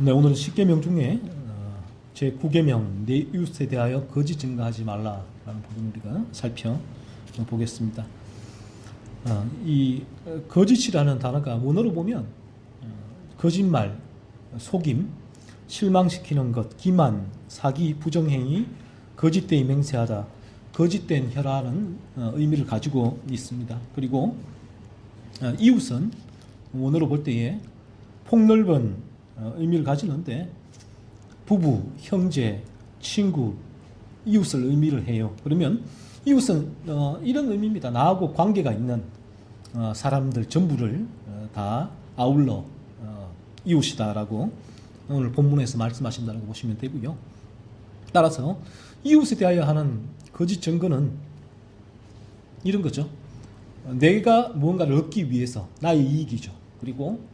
네, 오늘은 10계명 중에 제9계명 내 이웃에 대하여 거짓 증거하지 말라라는 부분을 우리가 살펴보겠습니다. 이 거짓이라는 단어가 원어로 보면 거짓말, 속임, 실망시키는 것, 기만, 사기, 부정행위, 거짓되이 맹세하다, 거짓된 혈화는 의미를 가지고 있습니다. 그리고 이웃은 원어로 볼 때에 폭넓은 의미를 가지는데 부부, 형제, 친구, 이웃을 의미를 해요. 그러면 이웃은 이런 의미입니다. 나하고 관계가 있는 사람들 전부를 다 아울러 이웃이다라고 오늘 본문에서 말씀하신다고 보시면 되고요. 따라서 이웃에 대하여 하는 거짓 증거는 이런 거죠. 내가 무언가를 얻기 위해서 나의 이익이죠. 그리고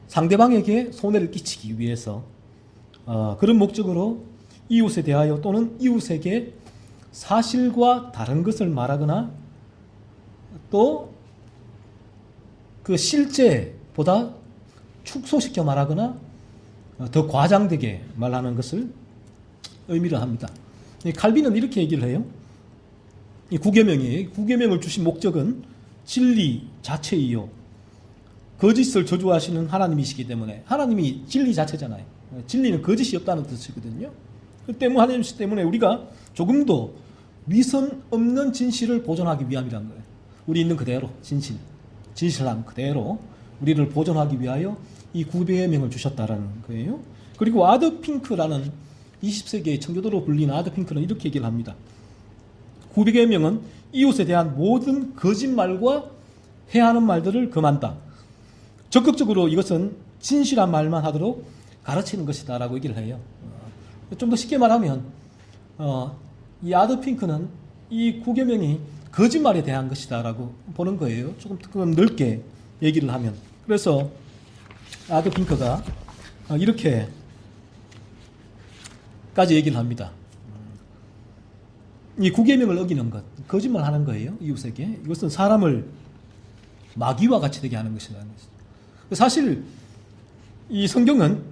상대방에게 손해를 끼치기 위해서 그런 목적으로 이웃에 대하여 또는 이웃에게 사실과 다른 것을 말하거나 또 그 실제보다 축소시켜 말하거나 더 과장되게 말하는 것을 의미를 합니다. 칼빈은 이렇게 얘기를 해요. 이 구계명이에요. 구계명을 주신 목적은 진리 자체이요. 거짓을 저주하시는 하나님이시기 때문에 하나님이 진리 자체잖아요. 진리는 거짓이 없다는 뜻이거든요. 그 때문에 하나님 때문에 우리가 조금도 위선 없는 진실을 보존하기 위함이라는 거예요. 우리 있는 그대로 진실한 그대로 우리를 보존하기 위하여 이 구계명을 주셨다라는 거예요. 그리고 아더 핑크라는 20세기의 청교도로 불리는 아더 핑크는 이렇게 얘기를 합니다. 구계명은 이웃에 대한 모든 거짓말과 해하는 말들을 금한다. 적극적으로 이것은 진실한 말만 하도록 가르치는 것이다 라고 얘기를 해요. 좀 더 쉽게 말하면 이 아더 핑크는 이 구계명이 거짓말에 대한 것이다 라고 보는 거예요. 조금 넓게 얘기를 하면. 그래서 아더 핑크가 이렇게까지 얘기를 합니다. 이 구계명을 어기는 것, 거짓말 하는 거예요. 이웃에게. 이것은 사람을 마귀와 같이 되게 하는 것이라는 것이죠. 사실 이 성경은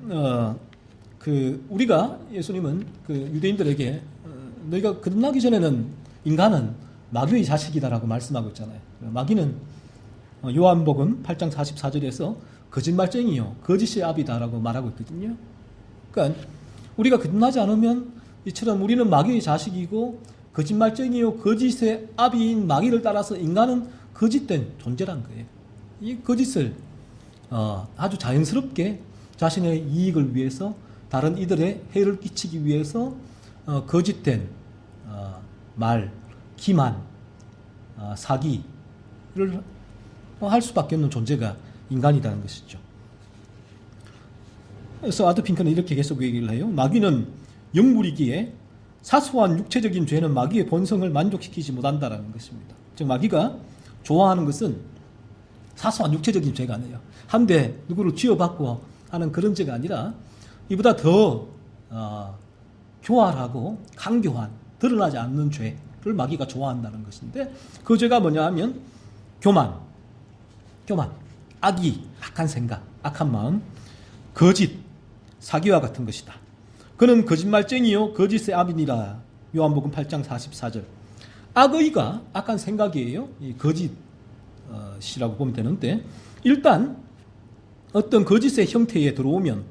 우리가 예수님은 유대인들에게 너희가 거듭나기 전에는 인간은 마귀의 자식이다라고 말씀하고 있잖아요. 마귀는 요한복음 8장 44절에서 거짓말쟁이요 거짓의 아비다라고 말하고 있거든요. 그러니까 우리가 거듭나지 않으면 이처럼 우리는 마귀의 자식이고 거짓말쟁이요 거짓의 아비인 마귀를 따라서 인간은 거짓된 존재란 거예요. 이 거짓을 아주 자연스럽게 자신의 이익을 위해서 다른 이들의 해를 끼치기 위해서 거짓된 말, 기만, 사기를 할 수밖에 없는 존재가 인간이라는 것이죠. 그래서 아더 핑크는 이렇게 계속 얘기를 해요. 마귀는 영물이기에 사소한 육체적인 죄는 마귀의 본성을 만족시키지 못한다라는 것입니다. 즉 마귀가 좋아하는 것은 사소한 육체적인 죄가 아니에요. 한 대 누구를 쥐어받고 하는 그런 죄가 아니라 이보다 더 교활하고 강교한 드러나지 않는 죄를 마귀가 좋아한다는 것인데 그 죄가 뭐냐 하면 교만, 악한 생각, 악한 마음, 거짓, 사기와 같은 것이다. 그는 거짓말쟁이요 거짓의 아비니라. 요한복음 8장 44절. 악의가 악한 생각이에요. 이 거짓이라고 보면 되는데 일단 어떤 거짓의 형태에 들어오면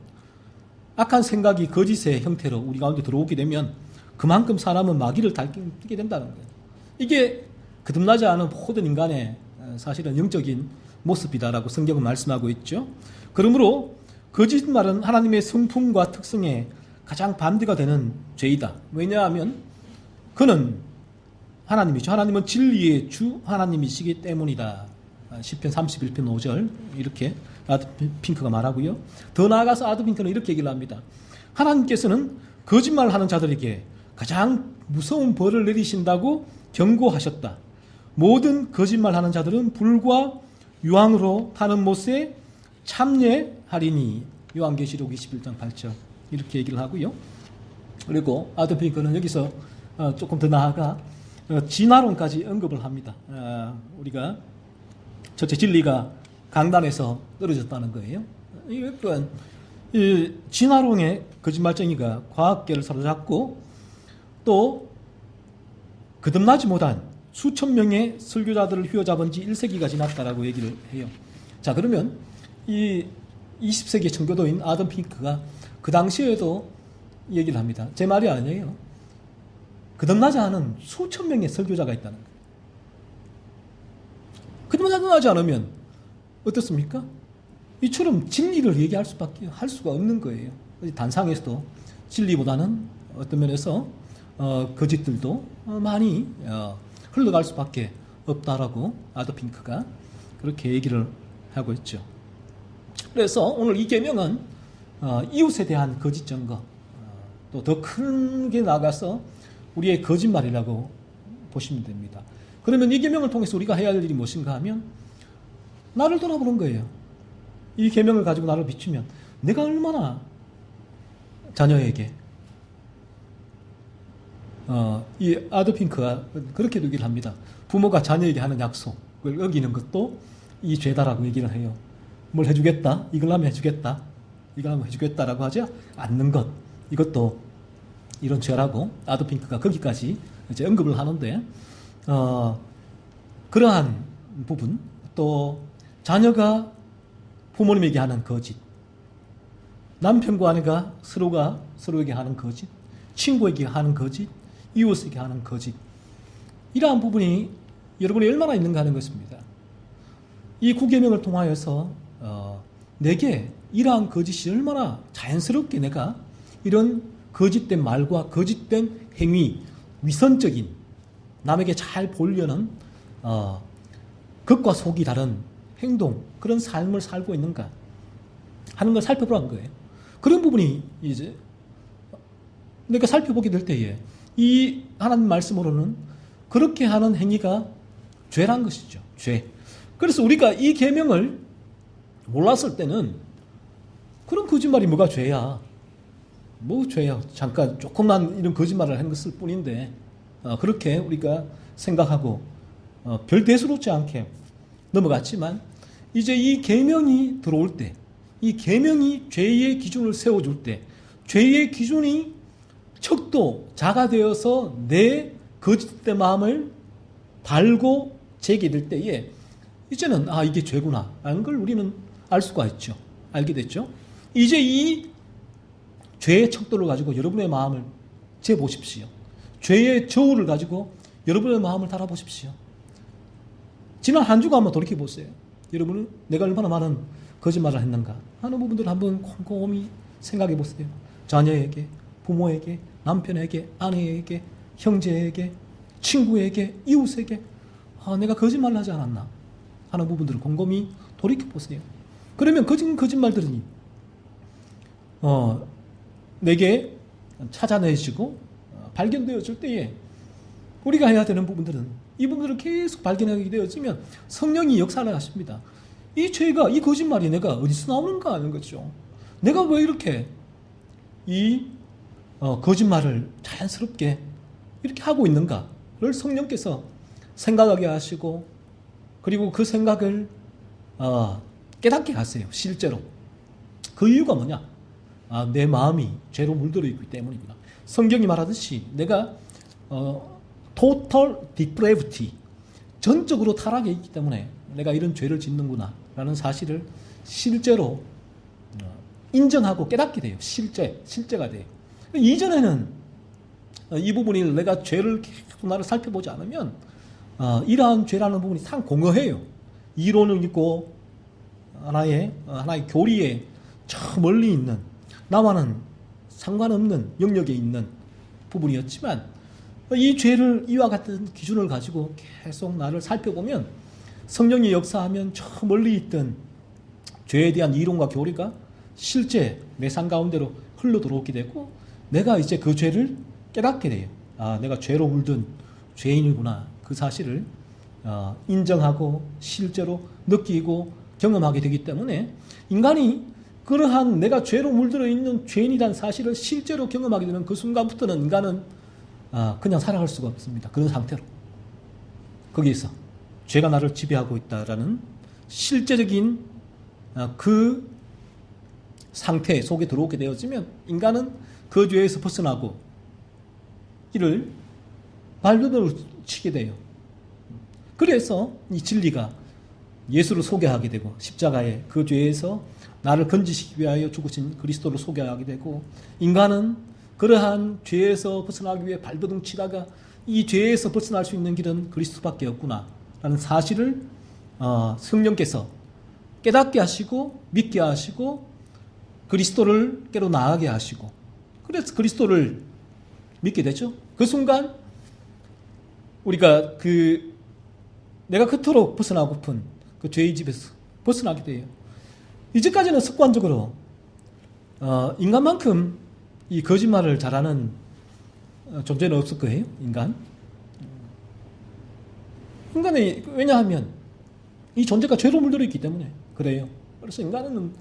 악한 생각이 거짓의 형태로 우리 가운데 들어오게 되면 그만큼 사람은 마귀를 닮게 된다는 거예요. 이게 거듭나지 않은 모든 인간의 사실은 영적인 모습이다라고 성경은 말씀하고 있죠. 그러므로 거짓말은 하나님의 성품과 특성에 가장 반대가 되는 죄이다. 왜냐하면 그는 하나님이죠. 하나님은 진리의 주 하나님이시기 때문이다. 시편 31편 5절 이렇게 아더 핑크가 말하고요. 더 나아가서 아더 핑크는 이렇게 얘기를 합니다. 하나님께서는 거짓말하는 자들에게 가장 무서운 벌을 내리신다고 경고하셨다. 모든 거짓말하는 자들은 불과 유황으로 타는 못에 참례하리니. 요한계시록 21장 8절 이렇게 얘기를 하고요. 그리고 아더 핑크는 여기서 조금 더 나아가 진화론까지 언급을 합니다. 우리가 첫째 진리가 강단에서 떨어졌다는 거예요. 이건 이 진화론의 거짓말쟁이가 과학계를 사로잡고 또 거듭나지 못한 수천 명의 설교자들을 휘어잡은 지 1세기가 지났다라고 얘기를 해요. 자, 그러면 이 20세기 청교도인 아담 핑크가 그 당시에도 얘기를 합니다. 제 말이 아니에요. 거듭나지 않은 수천 명의 설교자가 있다는 거예요. 거듭나지 않으면 어떻습니까? 이처럼 진리를 얘기할 수밖에 할 수가 없는 거예요. 단상에서도 진리보다는 어떤 면에서 거짓들도 많이 흘러갈 수밖에 없다라고 아담 핑크가 그렇게 얘기를 하고 있죠. 그래서 오늘 이 계명은 이웃에 대한 거짓 증거, 또 더 큰 게 나가서 우리의 거짓말이라고 보시면 됩니다. 그러면 이 계명을 통해서 우리가 해야 할 일이 무엇인가 하면 나를 돌아보는 거예요. 이 계명을 가지고 나를 비추면 내가 얼마나 자녀에게 이 아담 핑크가 그렇게 얘기를 합니다. 부모가 자녀에게 하는 약속을 어기는 것도 이 죄다라고 얘기를 해요. 뭘 해주겠다, 이걸 하면 해주겠다, 이걸 하면 해주겠다라고 하지 않는 것, 이것도 이런 죄라고 아담 핑크가 거기까지 이제 언급을 하는데, 그러한 부분, 또 자녀가 부모님에게 하는 거짓, 남편과 아내가 서로가 서로에게 하는 거짓, 친구에게 하는 거짓, 이웃에게 하는 거짓, 이러한 부분이 여러분이 얼마나 있는가 하는 것입니다. 이 구계명을 통하여서 내게 이러한 거짓이 얼마나 자연스럽게 내가 이런 거짓된 말과 거짓된 행위, 위선적인 남에게 잘 보이려는 겉과 속이 다른 행동, 그런 삶을 살고 있는가 하는 걸 살펴보라는 거예요. 그런 부분이 이제 내가 살펴보게 될 때에 이 하나님 말씀으로는 그렇게 하는 행위가 죄란 것이죠. 죄. 그래서 우리가 이 계명을 몰랐을 때는 그런 거짓말이 뭐가 죄야? 뭐 죄야? 잠깐 조금만 이런 거짓말을 한 것일 뿐인데 그렇게 우리가 생각하고 별 대수롭지 않게 넘어갔지만 이제 이 계명이 들어올 때, 이 계명이 죄의 기준을 세워줄 때, 죄의 기준이 척도 자가되어서 내 거짓된 마음을 달고 제기될 때에 이제는 이게 죄구나 라는 걸 우리는 알 수가 있죠. 알게 됐죠. 이제 이 죄의 척도를 가지고 여러분의 마음을 재보십시오. 죄의 저울을 가지고 여러분의 마음을 달아보십시오. 지난 한 주간 한번 돌이켜보세요. 여러분은 내가 얼마나 많은 거짓말을 했는가 하는 부분들을 한번 곰곰이 생각해보세요. 자녀에게, 부모에게, 남편에게, 아내에게, 형제에게, 친구에게, 이웃에게 내가 거짓말을 하지 않았나 하는 부분들을 곰곰이 돌이켜보세요. 그러면 거짓말들이 내게 찾아내시고 발견되어질 때에 우리가 해야 되는 부분들은 이 부분들을 계속 발견하게 되어지면 성령이 역사를 하십니다. 이 죄가, 이 거짓말이 내가 어디서 나오는가 하는 거죠. 내가 왜 이렇게 이 거짓말을 자연스럽게 이렇게 하고 있는가를 성령께서 생각하게 하시고 그리고 그 생각을 깨닫게 하세요. 실제로. 그 이유가 뭐냐? 내 마음이 죄로 물들어 있기 때문이구나. 성경이 말하듯이 내가 total depravity, 전적으로 타락해 있기 때문에 내가 이런 죄를 짓는구나 라는 사실을 실제로 인정하고 깨닫게 돼요. 실제가 돼요. 이전에는 이 부분이 내가 죄를 계속 나를 살펴보지 않으면 이러한 죄라는 부분이 상 공허해요. 이론을 있고 하나의 교리에 저 멀리 있는 나와는 상관없는 영역에 있는 부분이었지만 이 죄를 이와 같은 기준을 가지고 계속 나를 살펴보면 성령이 역사하면 저 멀리 있던 죄에 대한 이론과 교리가 실제 내 삶 가운데로 흘러 들어오게 되고 내가 이제 그 죄를 깨닫게 돼요. 내가 죄로 물든 죄인이구나. 그 사실을 인정하고 실제로 느끼고 경험하게 되기 때문에 인간이 그러한 내가 죄로 물들어 있는 죄인이라는 사실을 실제로 경험하게 되는 그 순간부터는 인간은 그냥 살아갈 수가 없습니다. 그런 상태로. 거기에서 죄가 나를 지배하고 있다라는 실제적인 그 상태 속에 들어오게 되어지면 인간은 그 죄에서 벗어나고 이를 발버둥을 치게 돼요. 그래서 이 진리가 예수를 소개하게 되고 십자가에 그 죄에서 나를 건지시기 위하여 죽으신 그리스도를 소개하게 되고 인간은 그러한 죄에서 벗어나기 위해 발버둥 치다가 이 죄에서 벗어날 수 있는 길은 그리스도밖에 없구나 라는 사실을 성령께서 깨닫게 하시고 믿게 하시고 그리스도를 깨로 나아가게 하시고 그래서 그리스도를 믿게 되죠. 그 순간 우리가 내가 그토록 벗어나고픈 그 죄의 집에서 벗어나게 돼요. 이제까지는 습관적으로 인간만큼 이 거짓말을 잘하는 존재는 없을 거예요. 인간이 왜냐하면 이 존재가 죄로 물들어 있기 때문에 그래요. 그래서 인간은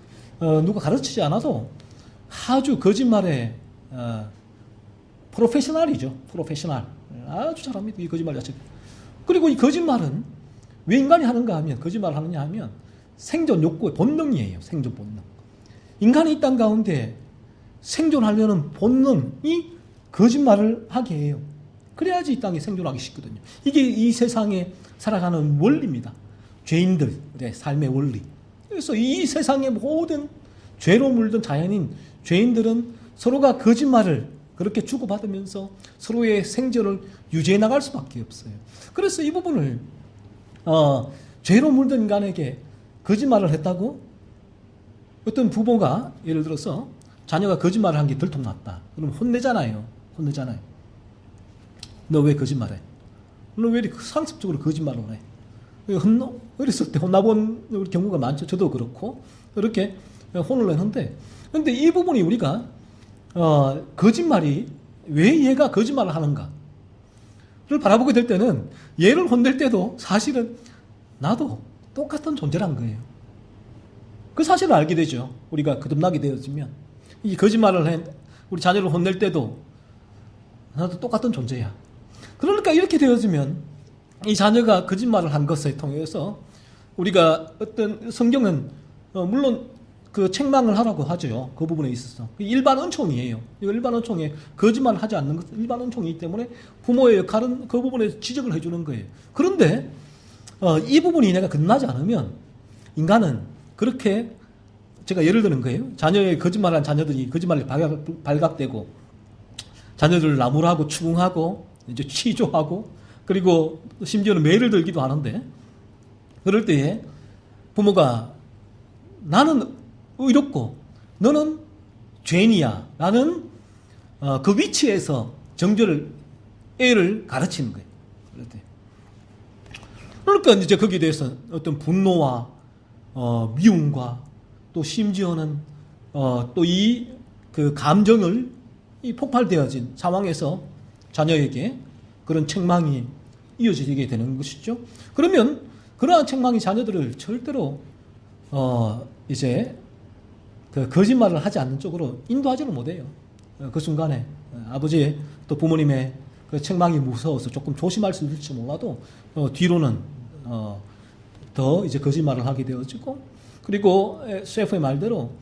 누가 가르치지 않아도 아주 거짓말에 프로페셔널이죠. 프로페셔널. 아주 잘합니다. 이 거짓말 자체. 그리고 이 거짓말은 왜 인간이 하는가 하면 거짓말을 하느냐 하면 생존 욕구의 본능이에요. 생존 본능. 인간이 이 땅 가운데 생존하려는 본능이 거짓말을 하게 해요. 그래야지 이 땅에 생존하기 쉽거든요. 이게 이 세상에 살아가는 원리입니다. 죄인들의 삶의 원리. 그래서 이 세상의 모든 죄로 물든 자연인 죄인들은 서로가 거짓말을 그렇게 주고받으면서 서로의 생존을 유지해 나갈 수밖에 없어요. 그래서 이 부분을 죄로 물든 인간에게 거짓말을 했다고 어떤 부모가 예를 들어서 자녀가 거짓말을 한 게 들통났다. 그럼 혼내잖아요. 너 왜 거짓말해? 너 왜 이렇게 상습적으로 거짓말을 해? 어렸을 때 혼나본 경우가 많죠. 저도 그렇고 이렇게 혼을 내는데 그런데 이 부분이 우리가 거짓말이 왜 얘가 거짓말을 하는가를 바라보게 될 때는 얘를 혼낼 때도 사실은 나도 똑같은 존재란 거예요. 그 사실을 알게 되죠. 우리가 거듭나게 되어지면 이 거짓말을 해 우리 자녀를 혼낼 때도 나도 똑같은 존재야. 그러니까 이렇게 되어지면 이 자녀가 거짓말을 한 것에 통해서 우리가 어떤 성경은 물론 그 책망을 하라고 하죠. 그 부분에 있어서 일반 은총이에요. 일반 은총에 거짓말을 하지 않는 것은 일반 은총이기 때문에 부모의 역할은 그 부분에 지적을 해주는 거예요. 그런데 이 부분이 내가 거듭나지 않으면 인간은 그렇게 제가 예를 드는 거예요. 자녀의 거짓말한 자녀들이 거짓말에 발각되고 자녀들을 나무라고 추궁하고 이제 취조하고 그리고 심지어는 매를 들기도 하는데 그럴 때에 부모가 나는 의롭고 너는 죄인이야 라는 그 위치에서 정죄를 애를 가르치는 거예요. 그럴 때. 그러니까 이제 거기에 대해서 어떤 분노와 미움과 또 심지어는 또 이 그 감정을 이 폭발되어진 상황에서 자녀에게 그런 책망이 이어지게 되는 것이죠. 그러면 그러한 책망이 자녀들을 절대로 이제 그 거짓말을 하지 않는 쪽으로 인도하지는 못해요. 그 순간에 아버지의 또 부모님의 그 책망이 무서워서 조금 조심할 수 있을지 몰라도 뒤로는 더 이제 거짓말을 하게 되어지고 그리고 셰프의 말대로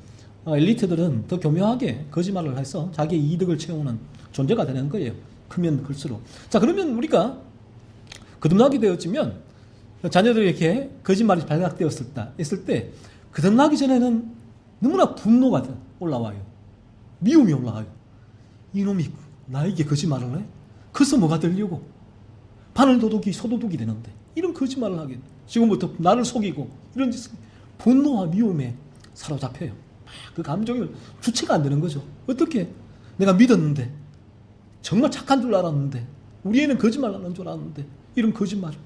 엘리트들은 더 교묘하게 거짓말을 해서 자기의 이득을 채우는 존재가 되는 거예요. 크면 클수록. 자, 그러면 우리가 거듭나게 되어지면 자녀들에게 거짓말이 발각되었을 때 거듭나기 전에는 너무나 분노가 올라와요. 미움이 올라와요. 이놈이 나에게 거짓말을 해? 그래서 뭐가 되려고? 바늘도둑이 소도둑이 되는데 이런 거짓말을 하게 돼. 지금부터 나를 속이고 이런 짓을 분노와 미움에 사로잡혀요. 그 감정을 주체가 안 되는 거죠. 어떻게 내가 믿었는데 정말 착한 줄 알았는데 우리 애는 거짓말 하는 줄 알았는데 이런 거짓말을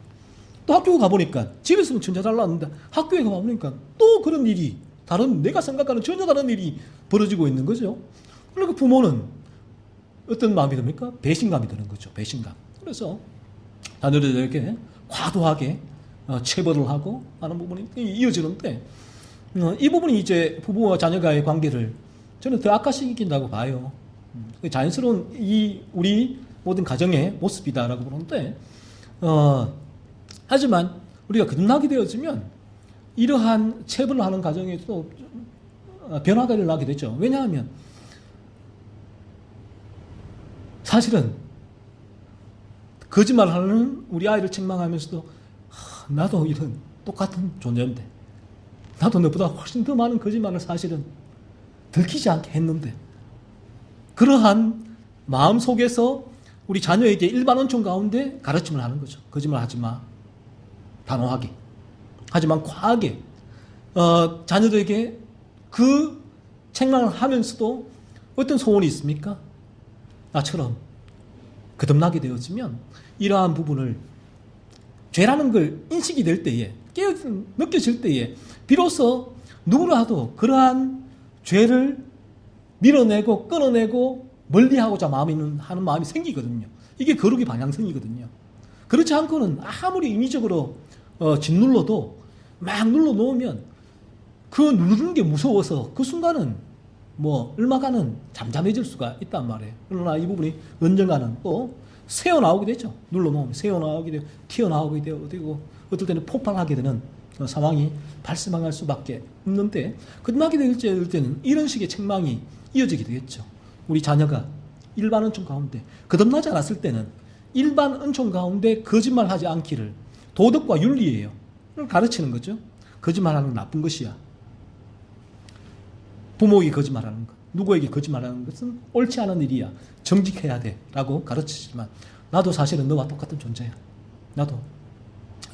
또 학교 가보니까 집에서는 전혀 잘 나왔는데 학교에 가보니까 또 그런 일이 다른 내가 생각하는 전혀 다른 일이 벌어지고 있는 거죠. 그러니까 부모는 어떤 마음이 듭니까? 배신감이 드는 거죠. 배신감. 그래서 자녀들에게 과도하게 체벌을 하고 하는 부분이 이어지는데 이 부분이 이제 부부와 자녀가의 관계를 저는 더 악화시킨다고 봐요. 자연스러운 이 우리 모든 가정의 모습이다라고 보는데 하지만 우리가 거듭나게 되어지면 이러한 체벌을 하는 가정에도 변화가 일어나게 되죠. 왜냐하면 사실은 거짓말하는 우리 아이를 책망하면서도 나도 이런 똑같은 존재인데, 나도 너보다 훨씬 더 많은 거짓말을 사실은 들키지 않게 했는데, 그러한 마음 속에서 우리 자녀에게 일반 원칙 가운데 가르침을 하는 거죠. 거짓말 하지 마. 단호하게. 하지만 과하게. 자녀들에게 그 책망을 하면서도 어떤 소원이 있습니까? 나처럼 거듭나게 되어지면 이러한 부분을 죄라는 걸 인식이 될 때에, 느껴질 때에 비로소 누구라도 그러한 죄를 밀어내고 끊어내고 멀리하고자 하는 마음이 생기거든요. 이게 거룩의 방향성이거든요. 그렇지 않고는 아무리 인위적으로 짓눌러도 막 눌러놓으면 그 누르는 게 무서워서 그 순간은 얼마간은 잠잠해질 수가 있단 말이에요. 그러나 이 부분이 언젠가는 또 새어나오게 되죠. 눌러놓으면 새어나오게 되고 튀어나오게 되고 어떨 때는 폭발하게 되는 상황이 발생할 수밖에 없는데, 거듭나게 될 때는 이런 식의 책망이 이어지게 되겠죠. 우리 자녀가 일반 은총 가운데 거듭나지 않았을 때는 일반 은총 가운데 거짓말하지 않기를, 도덕과 윤리예요. 가르치는 거죠. 거짓말하는 건 나쁜 것이야. 부모에게 거짓말하는 것, 누구에게 거짓말하는 것은 옳지 않은 일이야. 정직해야 돼 라고 가르치지만, 나도 사실은 너와 똑같은 존재야. 나도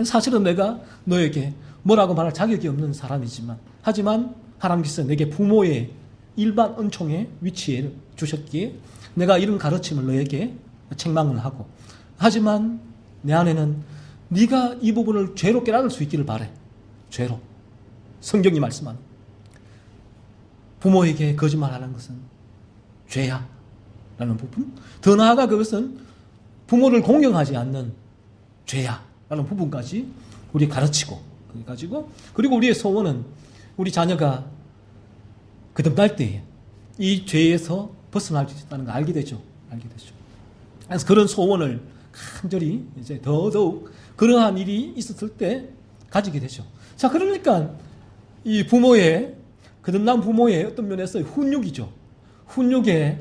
사실은 내가 너에게 뭐라고 말할 자격이 없는 사람이지만, 하지만 하나님께서 내게 부모의 일반 은총의 위치에 주셨기에 내가 이런 가르침을 너에게 책망을 하고, 하지만 내 안에는 네가 이 부분을 죄로 깨달을 수 있기를 바래. 죄로. 성경이 말씀하는 부모에게 거짓말하는 것은 죄야 라는 부분, 더 나아가 그것은 부모를 공경하지 않는 죄야 라는 부분까지 우리 가르치고, 그리고 우리의 소원은 우리 자녀가 거듭날 때에 이 죄에서 벗어날 수 있다는 걸 알게 되죠. 그래서 그런 소원을 간절히 이제 더더욱 그러한 일이 있었을 때 가지게 되죠. 자, 그러니까 이 거듭난 부모의 어떤 면에서 훈육이죠. 훈육의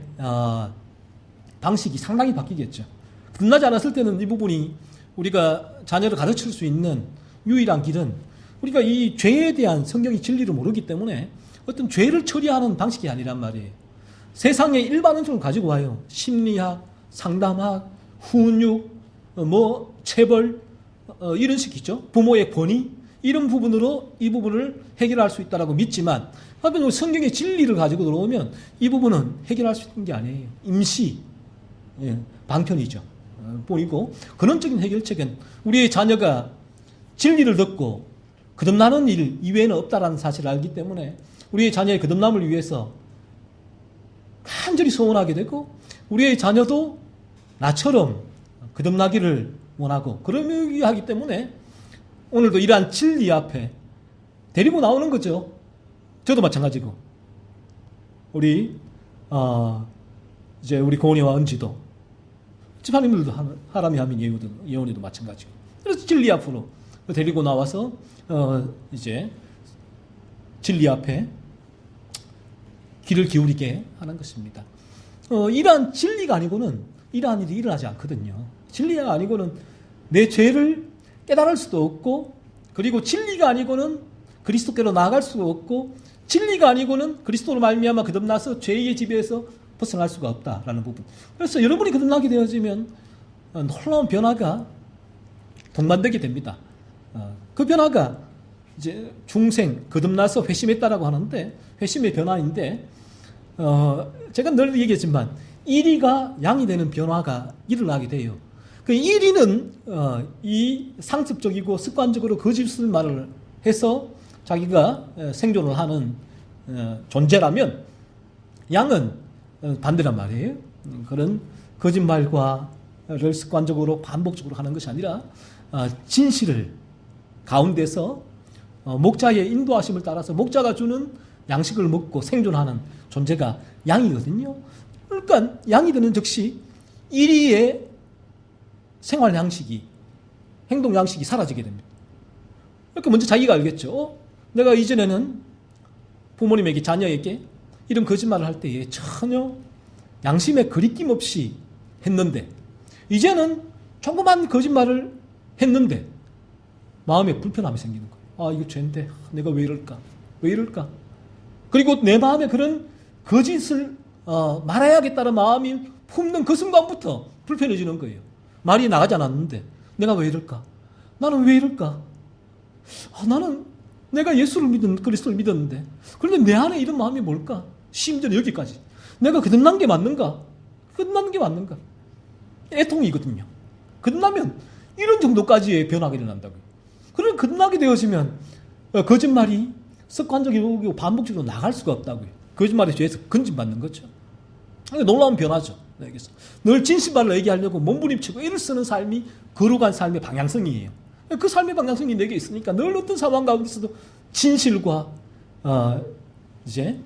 방식이 상당히 바뀌겠죠. 거듭나지 않았을 때는 이 부분이 우리가 자녀를 가르칠 수 있는 유일한 길은, 우리가 이 죄에 대한 성경의 진리를 모르기 때문에 어떤 죄를 처리하는 방식이 아니란 말이에요. 세상의 일반 은총을 가지고 와요. 심리학, 상담학, 훈육, 체벌, 이런 식이죠. 부모의 권위, 이런 부분으로 이 부분을 해결할 수 있다고 믿지만, 하여튼 성경의 진리를 가지고 들어오면 이 부분은 해결할 수 있는 게 아니에요. 임시 방편이죠. 보이고, 근원적인 해결책은 우리의 자녀가 진리를 듣고 거듭나는 일 이외에는 없다라는 사실을 알기 때문에 우리의 자녀의 거듭남을 위해서 간절히 소원하게 되고, 우리의 자녀도 나처럼 거듭나기를 원하고 그러기 때문에 오늘도 이러한 진리 앞에 데리고 나오는 거죠. 저도 마찬가지고, 우리 이제 우리 고은이와 은지도 집사님들도 하람이 하민 예원이도 마찬가지고, 그래서 진리 앞으로 데리고 나와서 이제 진리 앞에 귀를 기울이게 하는 것입니다. 이러한 진리가 아니고는 이러한 일이 일어나지 않거든요. 진리가 아니고는 내 죄를 깨달을 수도 없고, 그리고 진리가 아니고는 그리스도께로 나아갈 수도 없고, 진리가 아니고는 그리스도로 말미암아 거듭나서 죄의 지배에서 벗어날 수가 없다라는 부분. 그래서 여러분이 거듭나게 되어지면 놀라운 변화가 동반되게 됩니다. 그 변화가 이제 중생, 거듭나서 회심했다라고 하는데, 회심의 변화인데, 제가 늘 얘기했지만 1위가 양이 되는 변화가 일어나게 돼요. 그 1위는 이 상습적이고 습관적으로 거짓말을 해서 자기가 생존을 하는 존재라면, 양은 반대란 말이에요. 그런 거짓말과를 습관적으로 반복적으로 하는 것이 아니라 진실을 가운데서 목자의 인도하심을 따라서 목자가 주는 양식을 먹고 생존하는 존재가 양이거든요. 그러니까 양이 되는 즉시 1위의 생활 양식이, 행동 양식이 사라지게 됩니다. 그러니까 먼저 자기가 알겠죠. 내가 이전에는 부모님에게 자녀에게 이런 거짓말을 할 때에 전혀 양심에 거리낌 없이 했는데 이제는 조그만 거짓말을 했는데 마음에 불편함이 생기는 거예요. 아, 이거 죄인데 내가 왜 이럴까? 왜 이럴까? 그리고 내 마음에 그런 거짓을 말아야겠다는 마음이 품는 그 순간부터 불편해지는 거예요. 말이 나가지 않았는데 내가 왜 이럴까? 나는 왜 이럴까? 나는 내가 예수를 그리스도를 믿었는데 그런데 내 안에 이런 마음이 뭘까? 심지어 여기까지 내가 거듭난 게 맞는가? 거듭난 게 맞는가? 애통이거든요. 거듭나면 이런 정도까지의 변화가 일어난다고요. 그러면 거듭나게 되어지면 거짓말이 습관적이고 반복적으로 나갈 수가 없다고요. 거짓말에 죄에서 건진받는 거죠. 놀라운 변화죠. 여기서 늘 진실말을 얘기하려고 몸부림치고 애를 쓰는 삶이 거룩한 삶의 방향성이에요. 그 삶의 방향성이 내게 있으니까 늘 어떤 상황 가운데서도 진실과 이제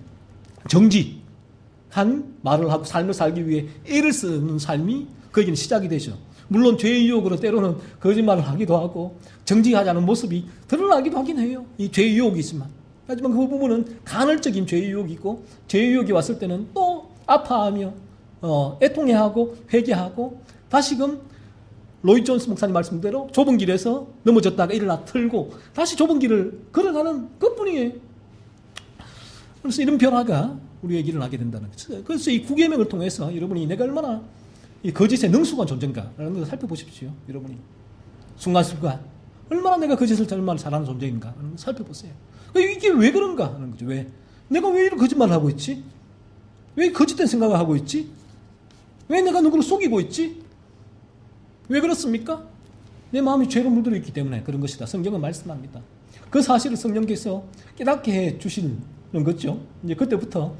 정직한 말을 하고 삶을 살기 위해 애를 쓰는 삶이 그에게는 시작이 되죠. 물론 죄의 유혹으로 때로는 거짓말을 하기도 하고 정직하지 않은 모습이 드러나기도 하긴 해요. 이 죄의 유혹이 있지만. 하지만 그 부분은 간헐적인 죄의 유혹이 있고 죄의 유혹이 왔을 때는 또 아파하며 애통해하고 회개하고 다시금 로이 존스 목사님 말씀대로 좁은 길에서 넘어졌다가 일어나 틀고 다시 좁은 길을 걸어가는 것뿐이에요. 그래서 이런 변화가 우리에게 일어나게 된다는 거죠. 그래서 이 9계명을 통해서 여러분이 내가 얼마나 이 거짓의 능수가 존재인가라는 것을 살펴보십시오. 여러분이 순간순간 얼마나 내가 거짓을 얼마나 잘하는 존재인가 살펴보세요. 이게 왜 그런가 하는 거죠. 왜? 내가 왜 이런 거짓말을 하고 있지? 왜 거짓된 생각을 하고 있지? 왜 내가 누구를 속이고 있지? 왜 그렇습니까? 내 마음이 죄로 물들어 있기 때문에 그런 것이다. 성경은 말씀합니다. 그 사실을 성령께서 깨닫게 해 주시는 거죠. 이제 그때부터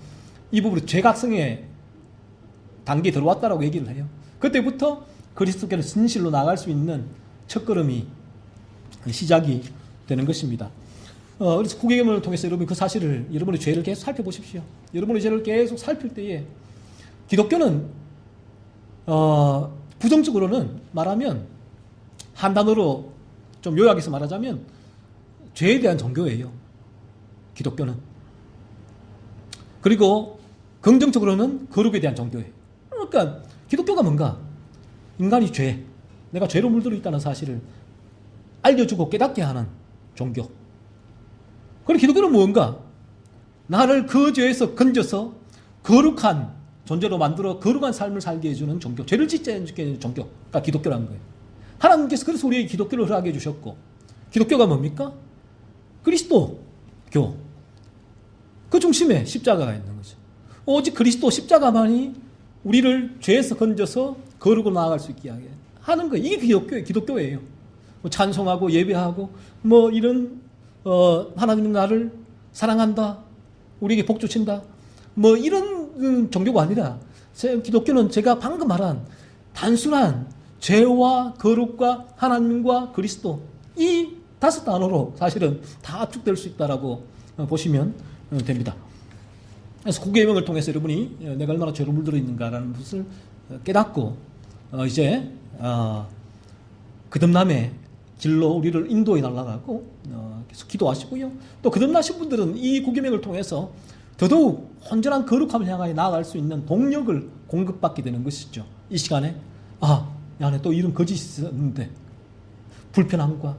이 부분으로 죄각성의 단계에 들어왔다라고 얘기를 해요. 그때부터 그리스도께로 진실로 나갈 수 있는 첫걸음이 시작이 되는 것입니다. 그래서 9계명을 통해서 여러분 그 사실을 여러분의 죄를 계속 살펴보십시오. 여러분의 죄를 계속 살필 때에 기독교는 부정적으로는 말하면 한 단어로 좀 요약해서 말하자면 죄에 대한 종교예요. 기독교는. 그리고 긍정적으로는 거룩에 대한 종교예요. 그러니까 기독교가 뭔가 인간이 죄, 내가 죄로 물들어 있다는 사실을 알려주고 깨닫게 하는 종교. 그리고 기독교는 뭔가 나를 그 죄에서 건져서 거룩한 존재로 만들어 거룩한 삶을 살게 해주는 종교, 죄를 짓게 해주는 종교가 기독교라는 거예요. 하나님께서 그래서 우리에게 기독교를 허락해 주셨고 기독교가 뭡니까? 그리스도교. 그 중심에 십자가가 있는 거죠. 오직 그리스도 십자가만이 우리를 죄에서 건져서 거룩으로 나아갈 수 있게 하는 거예요. 이게 기독교예요. 뭐 찬송하고 예배하고 뭐 이런 하나님은 나를 사랑한다, 우리에게 복 주신다, 뭐 이런 종교가 아니라 기독교는 제가 방금 말한 단순한 죄와 거룩과 하나님과 그리스도 이 5단어로 사실은 다 압축될 수 있다라고 보시면 됩니다. 그래서 9계명을 통해서 여러분이 내가 얼마나 죄로 물들어 있는가라는 것을 깨닫고 이제 거듭남의 길로 우리를 인도해 달라고 계속 기도하시고요. 또 거듭나신 분들은 이 9계명을 통해서 더더욱 온전한 거룩함을 향하여 나아갈 수 있는 동력을 공급받게 되는 것이죠. 이 시간에 내 안에 또 이런 거짓이 있었는데 불편함과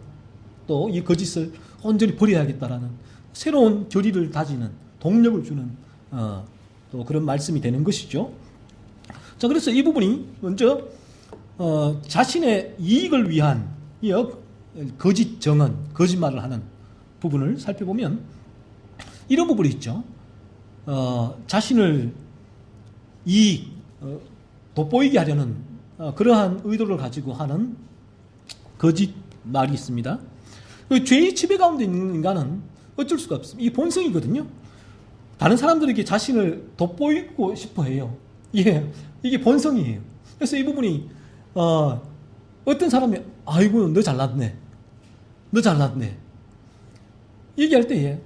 또 이 거짓을 온전히 버려야겠다라는 새로운 결의를 다지는 동력을 주는 또 그런 말씀이 되는 것이죠. 자, 그래서 이 부분이 먼저 자신의 이익을 위한 이 거짓 정언, 거짓말을 하는 부분을 살펴보면 이런 부분이 있죠. 자신을 돋보이게 하려는 그러한 의도를 가지고 하는 거짓말이 있습니다. 죄의 지배 가운데 있는 인간은 어쩔 수가 없습니다. 이게 본성이거든요. 다른 사람들에게 자신을 돋보이고 싶어 해요. 이게 본성이에요. 그래서 이 부분이 어떤 사람이 아이고 너 잘났네, 너 잘났네 얘기할 때에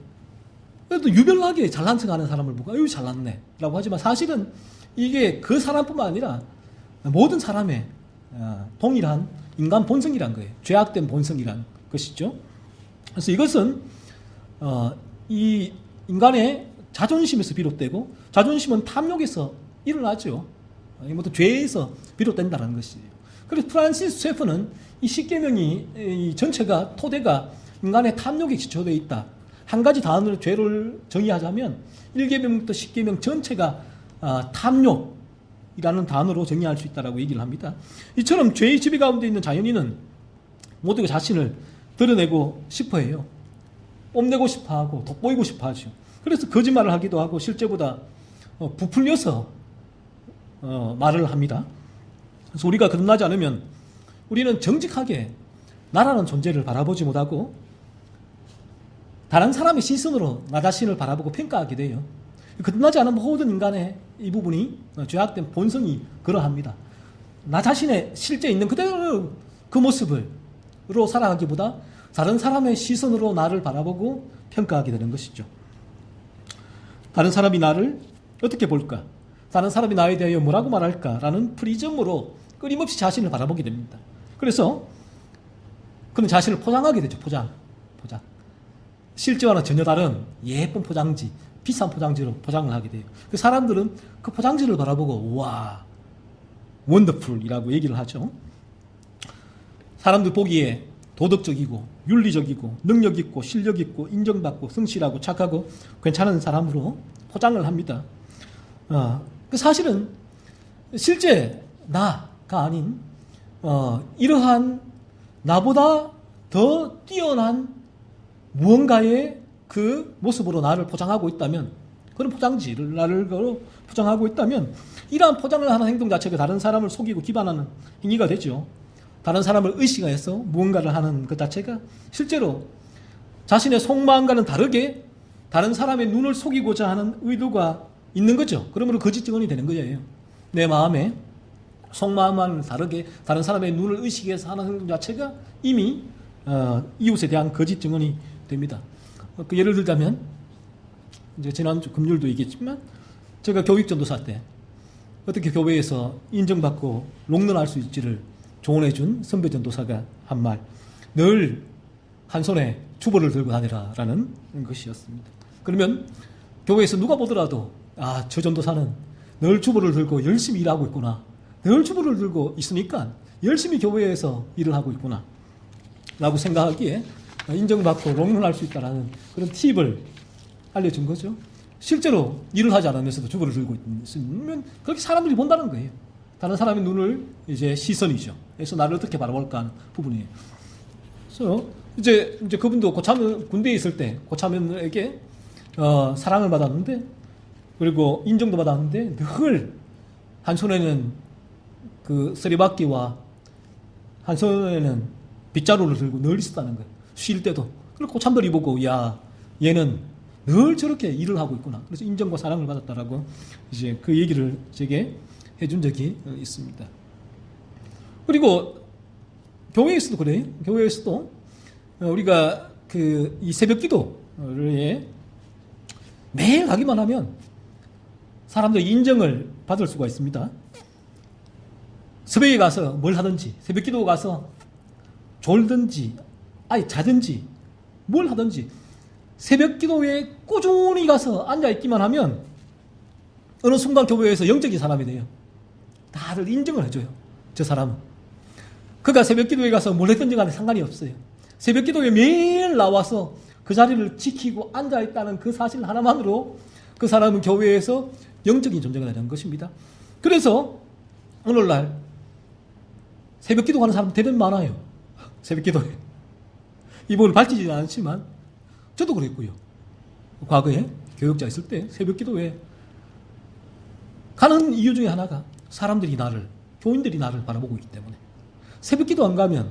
그래도 유별나게 잘난 척하는 사람을 보고 아유 잘났네 라고 하지만 사실은 이게 그 사람뿐만 아니라 모든 사람의 동일한 인간 본성이란 거예요. 죄악된 본성이란 것이죠. 그래서 이것은 이 인간의 자존심에서 비롯되고 자존심은 탐욕에서 일어나죠. 모두 죄에서 비롯된다는 것이에요. 그래서 프란시스 셰퍼는 이 십계명이 이 전체가 토대가 인간의 탐욕에 기초되어 있다. 한 가지 단어로 죄를 정의하자면 1계명부터 10계명 전체가 탐욕이라는 단어로 정의할 수 있다고 얘기를 합니다. 이처럼 죄의 지배 가운데 있는 자연인은 모두가 자신을 드러내고 싶어해요. 뽐내고 싶어하고 돋보이고 싶어하죠. 그래서 거짓말을 하기도 하고 실제보다 부풀려서 말을 합니다. 그래서 우리가 거듭나지 않으면 우리는 정직하게 나라는 존재를 바라보지 못하고 다른 사람의 시선으로 나 자신을 바라보고 평가하게 돼요. 거듭나지 않은 모든 인간의 이 부분이 죄악된 본성이 그러합니다. 나 자신의 실제 있는 그대로 그 모습으로 살아가기보다 다른 사람의 시선으로 나를 바라보고 평가하게 되는 것이죠. 다른 사람이 나를 어떻게 볼까? 다른 사람이 나에 대하여 뭐라고 말할까라는 프리즘으로 끊임없이 자신을 바라보게 됩니다. 그래서 그는 자신을 포장하게 되죠. 포장. 실제와는 전혀 다른 예쁜 포장지, 비싼 포장지로 포장을 하게 돼요. 그 사람들은 그 포장지를 바라보고 와, 원더풀이라고 얘기를 하죠. 사람들 보기에 도덕적이고 윤리적이고 능력 있고 실력 있고 인정받고 성실하고 착하고 괜찮은 사람으로 포장을 합니다. 그 사실은 실제 나가 아닌 이러한 나보다 더 뛰어난 무언가의 그 모습으로 나를 포장하고 있다면, 그런 포장지를 나를 포장하고 있다면 이러한 포장을 하는 행동 자체가 다른 사람을 속이고 기반하는 행위가 되죠. 다른 사람을 의식해서 무언가를 하는 것 자체가 실제로 자신의 속마음과는 다르게 다른 사람의 눈을 속이고자 하는 의도가 있는 거죠. 그러므로 거짓 증언이 되는 거예요. 내 마음에 속마음과는 다르게 다른 사람의 눈을 의식해서 하는 행동 자체가 이미 이웃에 대한 거짓 증언이 됩니다. 그 예를 들자면 이제 지난주 금요일도 얘기했지만 제가 교육 전도사 때 어떻게 교회에서 인정받고 롱런할 수 있지를 조언해준 선배 전도사가 한 말, 늘 한 손에 주보를 들고 다니라라는 것이었습니다. 그러면 교회에서 누가 보더라도 저 전도사는 늘 주보를 들고 열심히 일하고 있구나, 늘 주보를 들고 있으니까 열심히 교회에서 일을 하고 있구나 라고 생각하기에 인정받고 롱런할 수 있다는 그런 팁을 알려준 거죠. 실제로 일을 하지 않으면서도 주보를 들고 있으면 그렇게 사람들이 본다는 거예요. 다른 사람의 눈을 이제 시선이죠. 그래서 나를 어떻게 바라볼까 하는 부분이에요. 그래서 이제 그분도 고참 군대에 있을 때 고참에게 사랑을 받았는데, 그리고 인정도 받았는데 늘 한 손에는 그 쓰리바퀴와 한 손에는 빗자루를 들고 늘 있었다는 거예요. 쉴 때도. 그리고 고참들이 보고 야, 얘는 늘 저렇게 일을 하고 있구나. 그래서 인정과 사랑을 받았다라고 이제 그 얘기를 제게 해준 적이 있습니다. 그리고 교회에서도 그래요. 교회에서도 우리가 이 새벽 기도를 매일 하기만 하면 사람들의 인정을 받을 수가 있습니다. 새벽에 가서 뭘 하든지, 새벽 기도 가서 졸든지, 자든지, 뭘 하든지 새벽 기도에 꾸준히 가서 앉아있기만 하면 어느 순간 교회에서 영적인 사람이 돼요. 다들 인정을 해줘요. 저 사람은. 그가 새벽 기도에 가서 뭘 했든지 간에 상관이 없어요. 새벽 기도에 매일 나와서 그 자리를 지키고 앉아있다는 그 사실 하나만으로 그 사람은 교회에서 영적인 존재가 되는 것입니다. 그래서 오늘날 새벽 기도 가는 사람 대단히 많아요. 새벽 기도에. 이번을 밝히지 않지만 저도 그랬고요. 과거에 교육자 있을 때 새벽 기도에 가는 이유 중에 하나가 사람들이 교인들이 나를 바라보고 있기 때문에. 새벽 기도 안 가면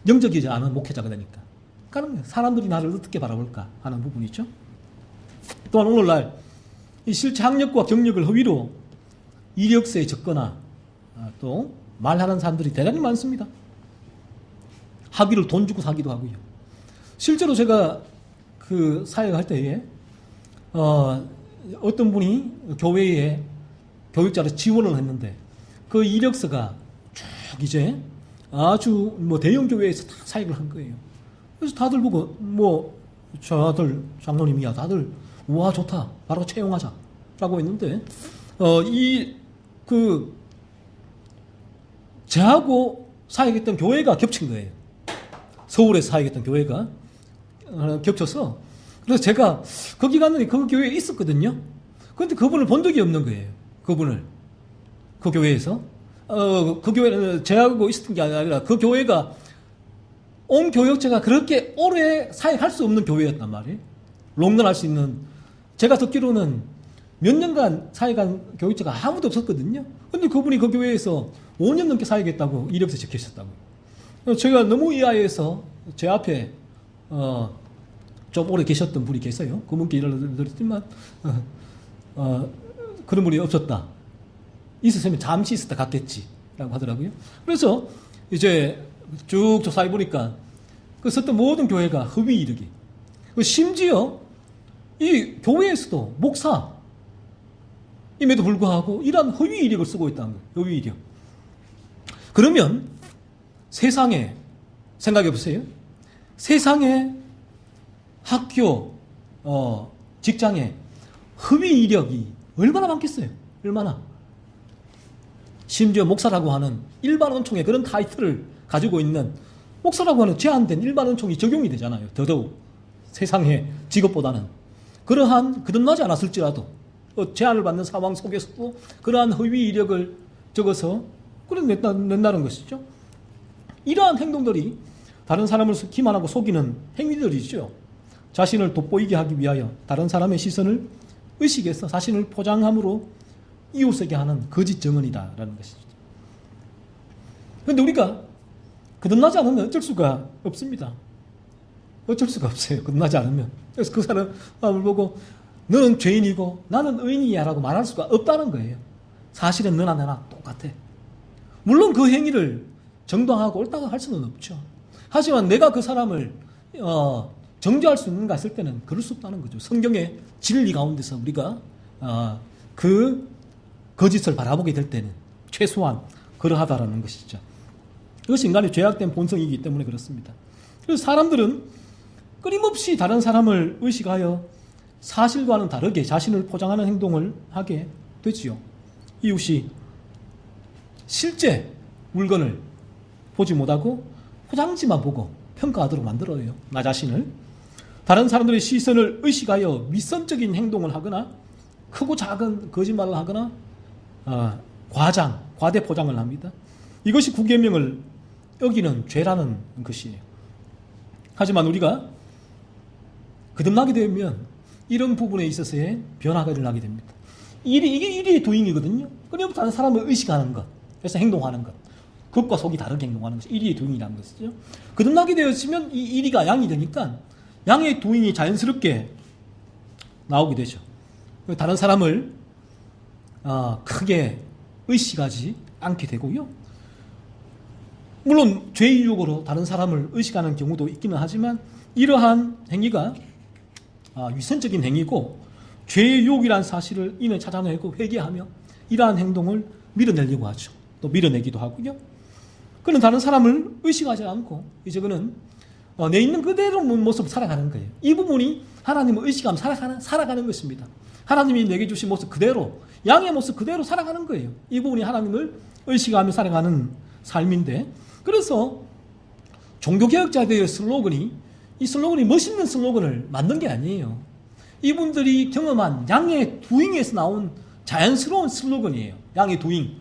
영적이지 않은 목회자가 되니까. 그러니까 사람들이 나를 어떻게 바라볼까 하는 부분이죠. 또한 오늘날 이 실제 학력과 경력을 허위로 이력서에 적거나 또 말하는 사람들이 대단히 많습니다. 학위를 돈 주고 사기도 하고요. 실제로 제가 그 사역할 때에 어떤 분이 교회에 교육자로 지원을 했는데 그 이력서가 쭉 이제 아주 대형 교회에서 다 사역을 한 거예요. 그래서 다들 보고 저 아들 장로님이야, 다들 우와, 좋다. 바로 채용하자. 라고 했는데, 저하고 사역했던 교회가 겹친 거예요. 서울에서 사역했던 교회가 겹쳐서. 그래서 제가 거기 갔는데 그 교회에 있었거든요. 그런데 그분을 본 적이 없는 거예요. 그분을. 그 교회에서. 그 교회는 제하고 있었던 게 아니라 그 교회가 온 교역자가 그렇게 오래 사역할 수 없는 교회였단 말이에요. 롱런할 수 있는. 제가 듣기로는 몇 년간 사역한 교역자가 아무도 없었거든요. 근데 그분이 그 교회에서 5년 넘게 사역했다고 이력서에 적혀 있었다고. 제가 너무 이하에서 제 앞에 좀 오래 계셨던 분이 계세요. 그분께 일을 드렸지만 그런 분이 없었다. 있었으면 잠시 있었다 갔겠지라고 하더라고요. 그래서 이제 쭉 조사해 보니까 그 썼던 모든 교회가 허위 이력이. 심지어 이 교회에서도 목사임에도 불구하고 이러한 허위 이력을 쓰고 있다는 거예요. 허위 이력. 그러면 세상에 생각해 보세요. 세상에 학교, 직장에 허위 이력이 얼마나 많겠어요? 얼마나? 심지어 목사라고 하는 일반 원총의 그런 타이틀을 가지고 있는 목사라고 하는 제한된 일반 원총이 적용이 되잖아요. 더더욱 세상의 직업보다는. 그러한 거듭나지 않았을지라도 제한을 받는 상황 속에서도 그러한 허위 이력을 적어서 낸다는 것이죠. 이러한 행동들이 다른 사람을 기만하고 속이는 행위들이죠. 자신을 돋보이게 하기 위하여 다른 사람의 시선을 의식해서 자신을 포장함으로 이웃에게 하는 거짓 증언이다라는 것이죠. 그런데 우리가 거듭나지 않으면 어쩔 수가 없습니다. 어쩔 수가 없어요. 거듭나지 않으면. 그래서 그 사람을 보고 너는 죄인이고 나는 의인이야 라고 말할 수가 없다는 거예요. 사실은 너나 나나 똑같아. 물론 그 행위를 정당하고 옳다고 할 수는 없죠. 하지만 내가 그 사람을 정죄할 수 있는가 했을 때는 그럴 수 없다는 거죠. 성경의 진리 가운데서 우리가 그 거짓을 바라보게 될 때는 최소한 그러하다라는 것이죠. 이것이 인간의 죄악된 본성이기 때문에 그렇습니다. 그래서 사람들은 끊임없이 다른 사람을 의식하여 사실과는 다르게 자신을 포장하는 행동을 하게 되지요. 이웃이 실제 물건을 보지 못하고 포장지만 보고 평가하도록 만들어요. 나 자신을. 다른 사람들의 시선을 의식하여 위선적인 행동을 하거나 크고 작은 거짓말을 하거나 과대 포장을 합니다. 이것이 구계명을 어기는 죄라는 것이에요. 하지만 우리가 거듭나게 되면 이런 부분에 있어서의 변화가 일어나게 됩니다. 이게 일의 도잉이거든요. 끊임없이 다른 사람을 의식하는 것, 그래서 행동하는 것, 겉과 속이 다르게 행동하는 것이 일의 도잉이라는 것이죠. 거듭나게 되었으면 이 일이가 양이 되니까 양의 도잉이 자연스럽게 나오게 되죠. 다른 사람을 크게 의식하지 않게 되고요. 물론 죄의 유혹으로 다른 사람을 의식하는 경우도 있기는 하지만 이러한 행위가 위선적인 행위고 죄의 유혹이라는 사실을 이내 찾아내고 회개하며 이러한 행동을 밀어내려고 하죠. 또 밀어내기도 하고요. 그는 다른 사람을 의식하지 않고 이제 그는 내 있는 그대로 모습을 살아가는 거예요. 이 부분이 하나님을 의식하며 살아가는 것입니다. 하나님이 내게 주신 모습 그대로, 양의 모습 그대로 살아가는 거예요. 이 부분이 하나님을 의식하며 살아가는 삶인데, 그래서 종교개혁자들의 슬로건이, 이 슬로건이 멋있는 슬로건을 만든 게 아니에요. 이분들이 경험한 양의 도잉에서 나온 자연스러운 슬로건이에요. 양의 도잉.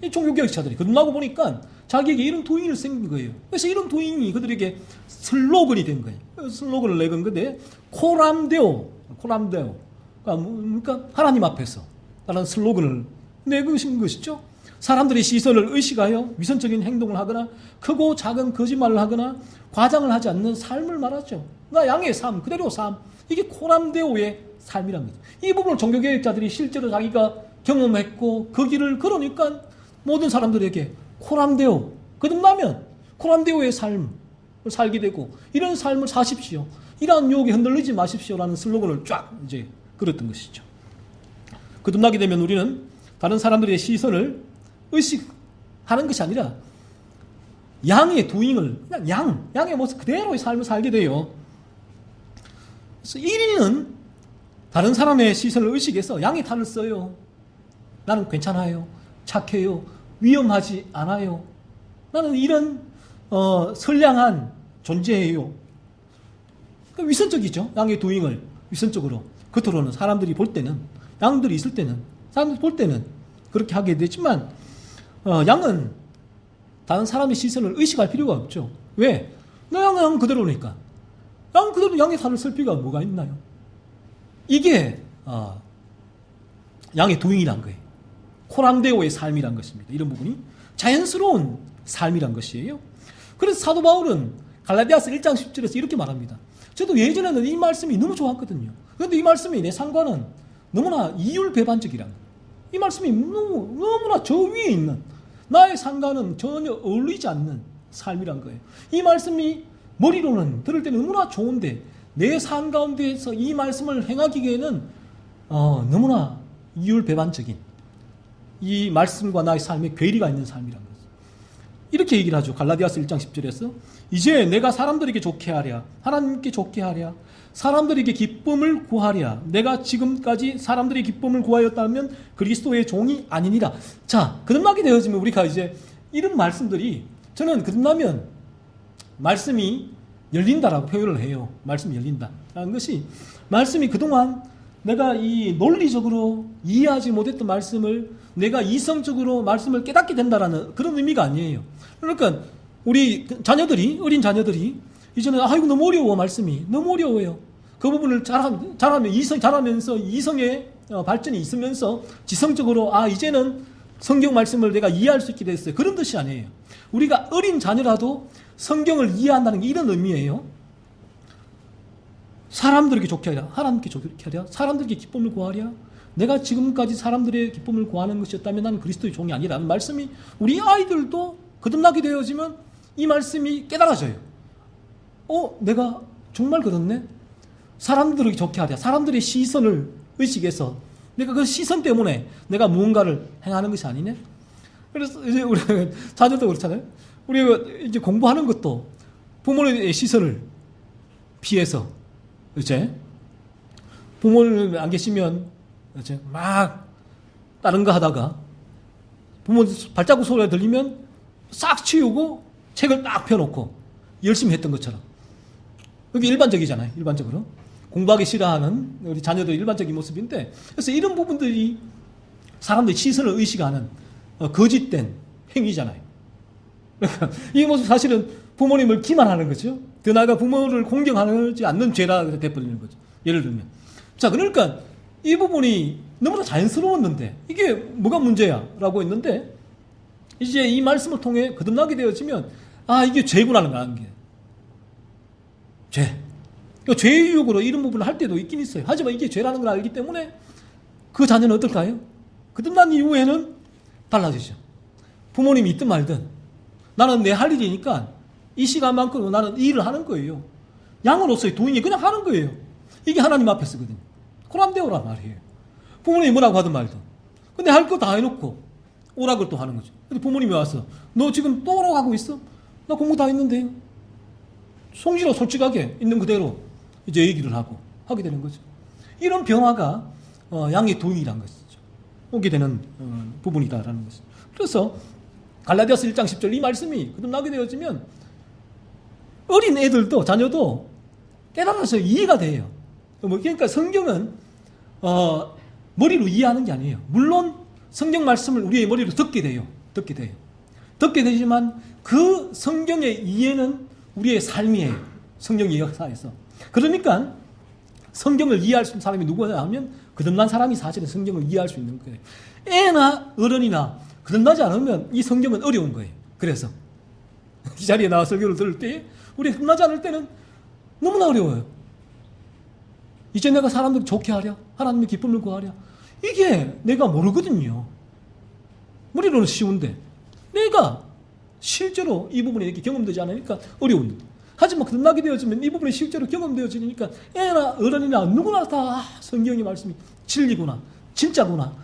이 종교개혁자들이 거듭나고 보니까 자기에게 이런 도잉을 생긴 거예요. 그래서 이런 도잉이 그들에게 슬로건이 된 거예요. 슬로건을 내건 건데, 코람데오. 그러니까 하나님 앞에서 라는 슬로건을 내건 것이죠. 사람들의 시선을 의식하여 위선적인 행동을 하거나 크고 작은 거짓말을 하거나 과장을 하지 않는 삶을 말하죠. 나 양의 삶, 그대로 삶. 이게 코람데오의 삶이란 거죠. 이 부분을 종교개혁자들이 실제로 자기가 경험했고 그 길을 걸으니까 모든 사람들에게 코람데오, 거듭나면 코람데오의 삶을 살게 되고 이런 삶을 사십시오. 이러한 유혹에 흔들리지 마십시오라는 슬로건을 쫙 이제 걸었던 것이죠. 거듭나게 되면 우리는 다른 사람들의 시선을 의식하는 것이 아니라 양의 도잉을 그냥 양의 모습 그대로의 삶을 살게 돼요. 그래서 1인은 다른 사람의 시선을 의식해서 양의 탈을 써요. 나는 괜찮아요. 착해요. 위험하지 않아요. 나는 이런 선량한 존재예요. 그러니까 위선적이죠. 양의 도잉을 위선적으로. 겉으로는 사람들이 볼 때는, 양들이 있을 때는, 사람들이 볼 때는 그렇게 하게 되지만 양은 다른 사람의 시선을 의식할 필요가 없죠. 왜? 너 양 그대로니까. 양 그대로 양의 탈을 쓸 필요가 뭐가 있나요? 이게 양의 도잉이란 거예요. 코람데오의 삶이란 것입니다. 이런 부분이 자연스러운 삶이란 것이에요. 그래서 사도 바울은 갈라디아서 1장 10절에서 이렇게 말합니다. 저도 예전에는 이 말씀이 너무 좋았거든요. 그런데 이 말씀이 내 상관은 너무나 이율배반적이란 거예요. 이 말씀이 너무나 저 위에 있는 나의 상관은 전혀 어울리지 않는 삶이란 거예요. 이 말씀이 머리로는 들을 때는 너무나 좋은데 내 삶 가운데에서 이 말씀을 행하기에는 너무나 이율배반적인 이 말씀과 나의 삶에 괴리가 있는 삶이란 거죠. 이렇게 얘기를 하죠. 갈라디아서 1장 10절에서 이제 내가 사람들에게 좋게 하랴, 하나님께 좋게 하랴, 사람들에게 기쁨을 구하랴. 내가 지금까지 사람들의 기쁨을 구하였다면 그리스도의 종이 아니니라. 자, 거듭나게 되어지면 우리가 이제 이런 말씀들이 저는 거듭나면 말씀이 열린다라고 표현을 해요. 말씀이 열린다라는 것이 말씀이 그동안 내가 이 논리적으로 이해하지 못했던 말씀을 내가 이성적으로 말씀을 깨닫게 된다라는 그런 의미가 아니에요. 그러니까 우리 자녀들이, 어린 자녀들이 이제는 아이고 너무 어려워, 말씀이 너무 어려워요. 그 부분을 잘하면서 이성의 발전이 있으면서 지성적으로 이제는 성경 말씀을 내가 이해할 수 있게 됐어요. 그런 뜻이 아니에요. 우리가 어린 자녀라도 성경을 이해한다는 게 이런 의미예요. 사람들에게 좋게 하랴, 하나님께 좋게 하랴, 사람들에게 기쁨을 구하랴. 내가 지금까지 사람들의 기쁨을 구하는 것이었다면 나는 그리스도의 종이 아니라는 말씀이 우리 아이들도 거듭나게 되어지면 이 말씀이 깨달아져요. 내가 정말 그렇네. 사람들에게 좋게 하랴. 사람들의 시선을 의식해서 내가 그 시선 때문에 내가 무언가를 행하는 것이 아니네. 그래서 이제 우리 자녀도 그렇잖아요. 우리가 이제 공부하는 것도 부모의 시선을 피해서 이제 부모님 안 계시면 이제 막 다른 거 하다가 부모 발자국 소리가 들리면 싹 치우고 책을 딱 펴놓고 열심히 했던 것처럼. 그게 일반적이잖아요. 일반적으로. 공부하기 싫어하는 우리 자녀들 일반적인 모습인데, 그래서 이런 부분들이 사람들이 시선을 의식하는 거짓된 행위잖아요. 그러니까 이 모습 사실은 부모님을 기만하는 거죠. 더 나아가 부모를 공경하지 않는 죄라 돼버리는 거죠. 예를 들면. 자, 그러니까 이 부분이 너무나 자연스러웠는데 이게 뭐가 문제야? 라고 했는데 이제 이 말씀을 통해 거듭나게 되어지면 이게 죄구나는 거 아는 게. 죄. 그러니까 죄의 유혹으로 이런 부분을 할 때도 있긴 있어요. 하지만 이게 죄라는 걸 알기 때문에 그 자녀는 어떨까요? 거듭난 이후에는 달라지죠. 부모님이 있든 말든 나는 내 할 일이니까 이 시간만큼 나는 일을 하는 거예요. 양으로서의 도인이 그냥 하는 거예요. 이게 하나님 앞에 쓰거든요. 코람데오란 말이에요. 부모님이 뭐라고 하든 말든. 근데 할 거 다 해놓고 오락을 또 하는 거죠. 근데 부모님이 와서 너 지금 또 오라고 하고 있어? 나 공부 다 했는데요. 성실하고 솔직하게 있는 그대로 이제 얘기를 하게 되는 거죠. 이런 변화가 양의 도인이란 것이죠. 오게 되는 부분이다라는 것이죠. 그래서 갈라디아서 1장 10절 이 말씀이 거듭나게 되어지면 어린 애들도 자녀도 깨달아서 이해가 돼요. 그러니까 성경은 머리로 이해하는 게 아니에요. 물론 성경 말씀을 우리의 머리로 듣게 돼요. 듣게 되지만 그 성경의 이해는 우리의 삶이에요. 성경의 역사에서. 그러니까 성경을 이해할 수 있는 사람이 누구냐 하면 거듭난 사람이 사실은 성경을 이해할 수 있는 거예요. 애나 어른이나 거듭나지 않으면 이 성경은 어려운 거예요. 그래서 이 자리에 나와 설교를 들을 때 우리 거듭나지 않을 때는 너무나 어려워요. 이제 내가 사람들 좋게 하랴, 하나님의 기쁨을 구하랴, 이게 내가 모르거든요. 머리로는 쉬운데 내가 실제로 이 부분이 이렇게 경험되지 않으니까 어려운 거예요. 하지만 거듭나게 되어지면 이 부분이 실제로 경험되어지니까 애나 어른이나 누구나 다 성경의 말씀이 진리구나, 진짜구나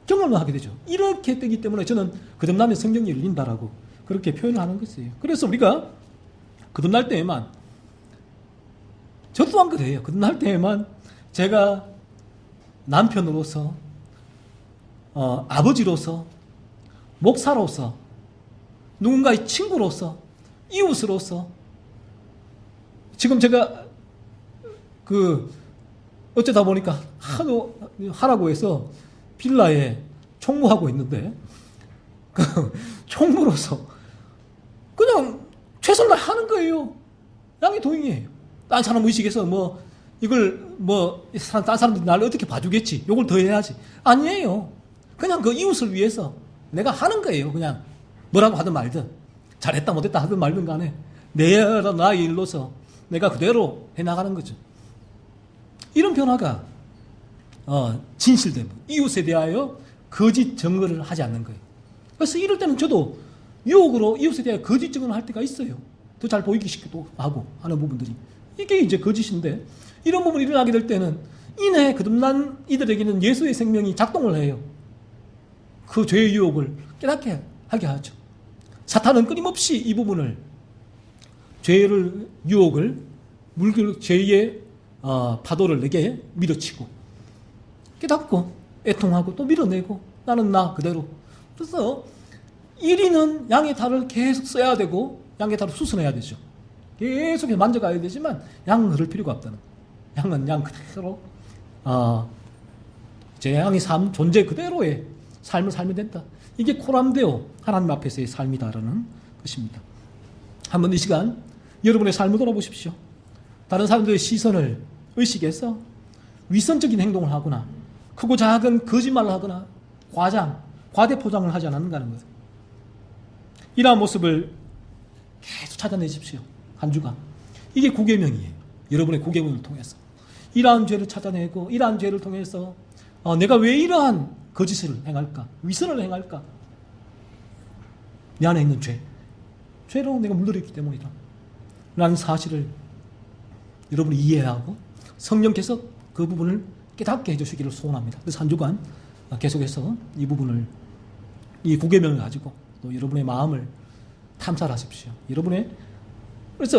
경험을 하게 되죠. 이렇게 되기 때문에 저는 거듭나면 성경이 열린다라고 그렇게 표현을 하는 것이에요. 그래서 우리가 거듭날 때에만, 저 또한 그래요. 거듭날 때에만 제가 남편으로서, 아버지로서, 목사로서, 누군가의 친구로서, 이웃으로서, 지금 제가 어쩌다 보니까 하라고 해서 빌라에 총무하고 있는데, 총무로서 그냥 최선을 다하는 거예요. 양의 도잉이에요. 딴 사람 의식에서 딴 사람들이 나를 어떻게 봐주겠지, 요걸 더 해야지. 아니에요. 그냥 그 이웃을 위해서 내가 하는 거예요. 그냥 뭐라고 하든 말든, 잘했다 못했다 하든 말든 간에 나의 일로서 내가 그대로 해나가는 거죠. 이런 변화가 진실됨, 이웃에 대하여 거짓 증거를 하지 않는 거예요. 그래서 이럴 때는 저도 유혹으로 이웃에 대하여 거짓 증언을 할 때가 있어요. 더 잘 보이기 싶기도 하고 하는 부분들이, 이게 이제 거짓인데, 이런 부분이 일어나게 될 때는 이내 거듭난 이들에게는 예수의 생명이 작동을 해요. 그 죄의 유혹을 깨닫게 하게 하죠. 사탄은 끊임없이 이 부분을, 죄의 유혹을, 죄의 파도를 내게 밀어치고 깨닫고 애통하고 또 밀어내고, 나는 나 그대로. 그래서 1위는 양의 탈을 계속 써야 되고 양의 탈을 수선해야 되죠. 계속 만져가야 되지만 양은 흐를 필요가 없다는, 양은 양 그대로 제 양의 삶, 존재 그대로의 삶을 살면 된다. 이게 코람데오, 하나님 앞에서의 삶이다라는 것입니다. 한번 이 시간 여러분의 삶을 돌아보십시오. 다른 사람들의 시선을 의식해서 위선적인 행동을 하거나 크고 작은 거짓말을 하거나 과대 포장을 하지 않는다는 거예요. 이러한 모습을 계속 찾아내십시오. 한 주간. 이게 구계명이에요. 여러분의 구계명을 통해서 이러한 죄를 찾아내고, 이러한 죄를 통해서 내가 왜 이러한 거짓을 행할까, 위선을 행할까, 내 안에 있는 죄로 내가 물들였기 때문이다 라는 사실을 여러분이 이해하고 성령께서 그 부분을 깨닫게 해주시기를 소원합니다. 그래서 한 주간 계속해서 이 부분을, 이 구계명을 가지고 또 여러분의 마음을 탐사를 하십시오. 그래서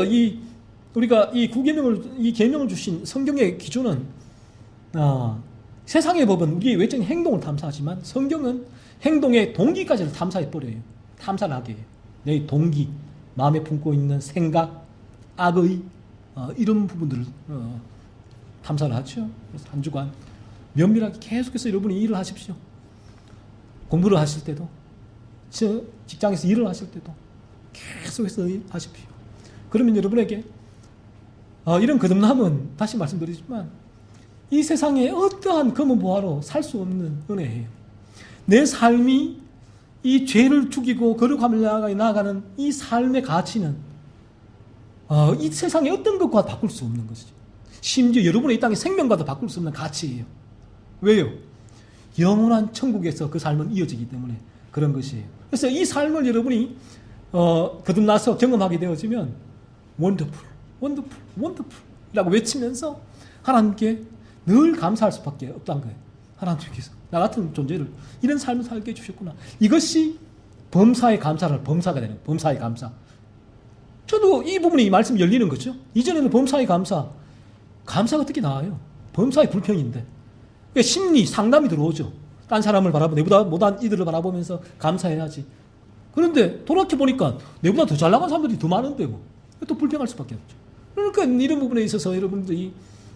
우리가 이 구계명을, 이 계명을 주신 성경의 기준은, 세상의 법은 우리의 외적인 행동을 탐사하지만 성경은 행동의 동기까지를 탐사해버려요. 탐사를 하게 해요. 내 동기, 마음에 품고 있는 생각, 악의, 이런 부분들을 탐사를 하죠. 그래서 한 주간 면밀하게 계속해서 여러분이 일을 하십시오. 공부를 하실 때도, 직장에서 일을 하실 때도 계속해서 하십시오. 그러면 여러분에게 이런 거듭남은, 다시 말씀드리지만, 이 세상에 어떠한 검은 보화로 살 수 없는 은혜예요. 내 삶이 이 죄를 죽이고 거룩함을 나아가는 이 삶의 가치는 이 세상의 어떤 것과 바꿀 수 없는 것이죠. 심지어 여러분의 이 땅의 생명과도 바꿀 수 없는 가치예요. 왜요? 영원한 천국에서 그 삶은 이어지기 때문에 그런 것이에요. 그래서 이 삶을 여러분이 거듭나서 경험하게 되어지면 원더풀, 원더풀, 원더풀 이라고 외치면서 하나님께 늘 감사할 수밖에 없다는 거예요. 하나님께서 나 같은 존재를 이런 삶을 살게 해주셨구나. 이것이 범사의 감사가 되는, 범사의 감사. 저도 이 부분에 이 말씀이 열리는 거죠. 이전에는 범사의 감사가 어떻게 나와요? 범사의 불평인데. 그러니까 심리, 상담이 들어오죠. 딴 사람을 바라보고 내보다 못한 이들을 바라보면서 감사해야지. 그런데 돌아보니까 내보다 더 잘 나간 사람들이 더 많은데요. 또 불평할 수밖에 없죠. 그러니까 이런 부분에 있어서 여러분들이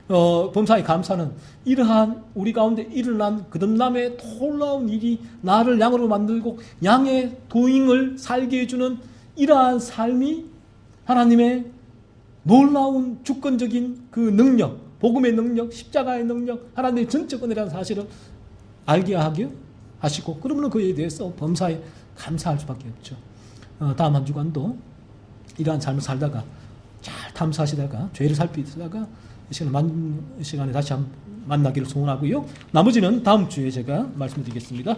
범사의 감사는 이러한 우리 가운데 일어난 거듭남의 놀라운 일이 나를 양으로 만들고 양의 도잉을 살게 해주는 이러한 삶이 하나님의 놀라운 주권적인 그 능력, 복음의 능력, 십자가의 능력, 하나님의 전적 은혜라는 사실을 알게 하게 하시고, 그러면 그에 대해서 범사에 감사할 수밖에 없죠. 다음 한 주간도 이러한 삶을 살다가 잘 탐사하시다가 죄를 살피다가 이 시간에 다시 한번 만나기를 소원하고요. 나머지는 다음 주에 제가 말씀드리겠습니다.